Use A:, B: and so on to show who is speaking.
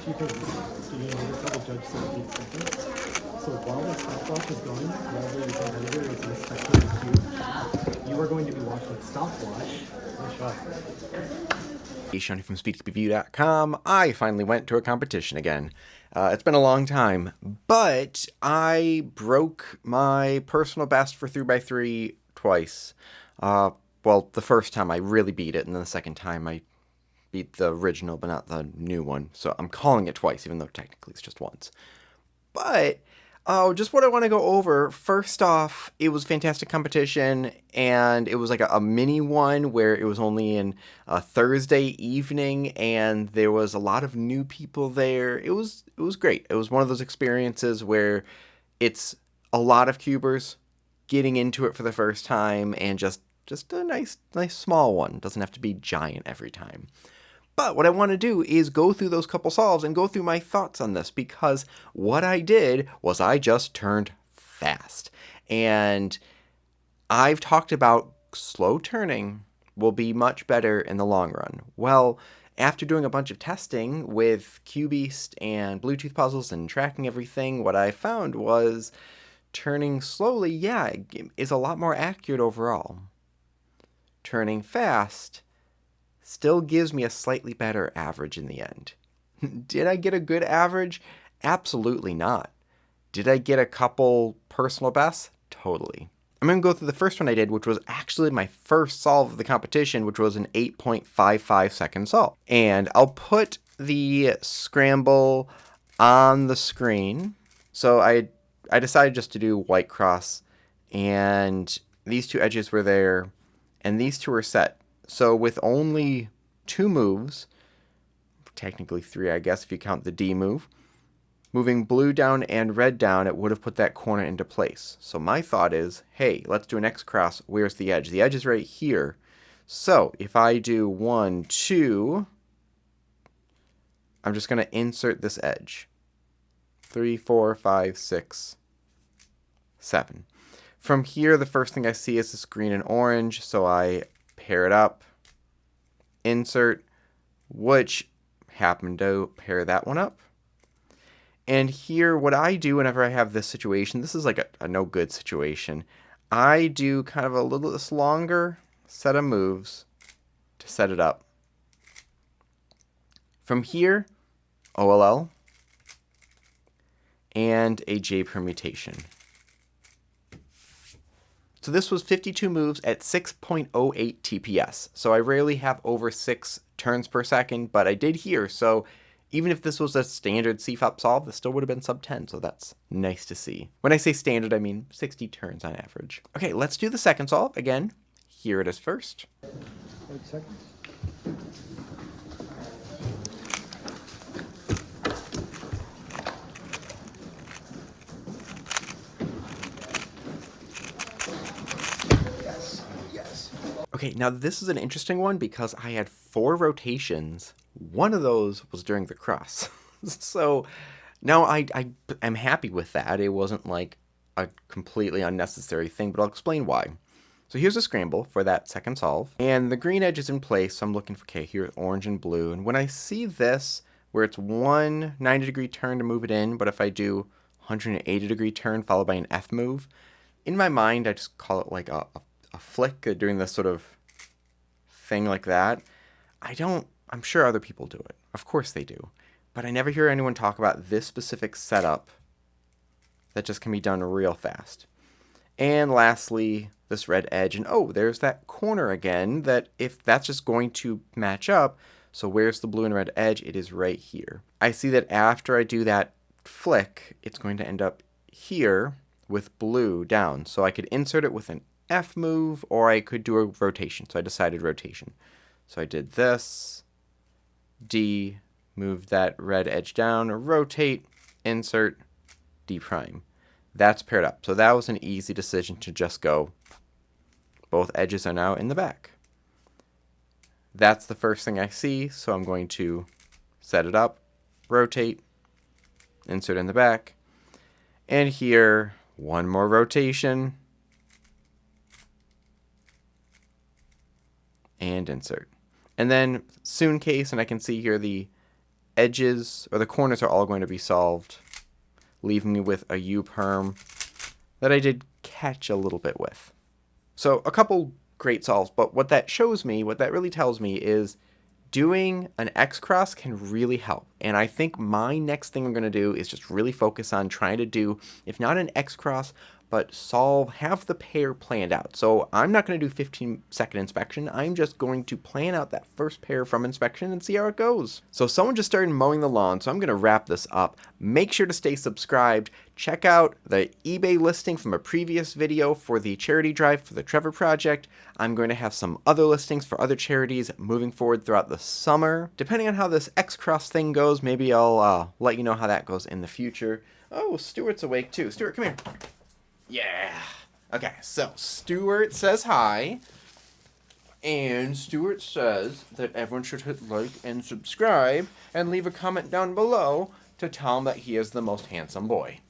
A: you can notice how the judge said 8 seconds? So while the stopwatch is going, wherever your competitor is inspecting the cube, you are going to be watching stopwatch. Nice shot.
B: Hey, Shani from SpeedToPreview.com. I finally went to a competition again. It's been a long time, but I broke my personal best for 3x3 twice. Well, the first time I really beat it, and then the second time I beat the original, but not the new one. So I'm calling it twice, even though technically it's just once. But just what I want to go over. First off, it was a fantastic competition, and it was like a mini one where it was only in Thursday evening, and there was a lot of new people there. It was great. It was one of those experiences where it's a lot of cubers getting into it for the first time, and just a nice small one. It doesn't have to be giant every time. But what I want to do is go through those couple solves and go through my thoughts on this, because what I did was I just turned fast. And I've talked about slow turning will be much better in the long run. Well, after doing a bunch of testing with QBeast and Bluetooth puzzles and tracking everything, what I found was turning slowly, is a lot more accurate overall. Turning fast still gives me a slightly better average in the end. Did I get a good average? Absolutely not. Did I get a couple personal bests? Totally. I'm going to go through the first one I did, which was actually my first solve of the competition, which was an 8.55 second solve. And I'll put the scramble on the screen. So I decided just to do white cross, and these two edges were there, and these two were set. So with only 2 moves, technically 3 I guess if you count the D move, moving blue down and red down, it would have put that corner into place. So my thought is, hey, let's do an X cross. Where's the edge? The edge is right here. So if I do 1, 2, I'm just going to insert this edge. 3, 4, 5, 6, 7. From here, the first thing I see is this green and orange, so I pair it up, insert, which happened to pair that one up. And here, what I do whenever I have this situation, this is like a no good situation, I do kind of a little less longer set of moves to set it up. From here, OLL and a J permutation. So this was 52 moves at 6.08 TPS. So I rarely have over 6 turns per second, but I did here. So even if this was a standard CFOP solve, this still would have been sub 10. So that's nice to see. When I say standard, I mean 60 turns on average. Okay, let's do the second solve. Again, here it is first.
A: 8 seconds.
B: Okay, now this is an interesting one because I had 4 rotations. One of those was during the cross. So now I'm happy with that. It wasn't like a completely unnecessary thing, but I'll explain why. So here's a scramble for that second solve. And the green edge is in place, so I'm looking for, okay, here orange and blue. And when I see this, where it's one 90-degree turn to move it in, but if I do 180-degree turn followed by an F move, in my mind, I just call it like a flick, doing this sort of thing like that. I'm sure other people do it. Of course they do. But I never hear anyone talk about this specific setup that just can be done real fast. And lastly, this red edge. And oh, there's that corner again, that if that's just going to match up, so where's the blue and red edge? It is right here. I see that after I do that flick, it's going to end up here with blue down. So I could insert it with an F move, or I could do a rotation. So I decided rotation. So I did this, D, move that red edge down, rotate, insert, D prime. That's paired up. So that was an easy decision to just go. Both edges are now in the back. That's the first thing I see, so I'm going to set it up, rotate, insert in the back, and here, one more rotation, and insert. And then soon case, and I can see here the edges, or the corners are all going to be solved, leaving me with a U-perm that I did catch a little bit with. So a couple great solves, but what that shows me, what that really tells me is doing an X-cross can really help. And I think my next thing I'm going to do is just really focus on trying to do, if not an X-cross, but have the pair planned out. So I'm not going to do 15-second inspection. I'm just going to plan out that first pair from inspection and see how it goes. So someone just started mowing the lawn, so I'm going to wrap this up. Make sure to stay subscribed. Check out the eBay listing from a previous video for the charity drive for the Trevor Project. I'm going to have some other listings for other charities moving forward throughout the summer. Depending on how this X-cross thing goes, maybe I'll let you know how that goes in the future. Oh, Stuart's awake too. Stuart, come here. Yeah. Okay, so Stuart says hi. And Stuart says that everyone should hit like and subscribe and leave a comment down below to tell him that he is the most handsome boy.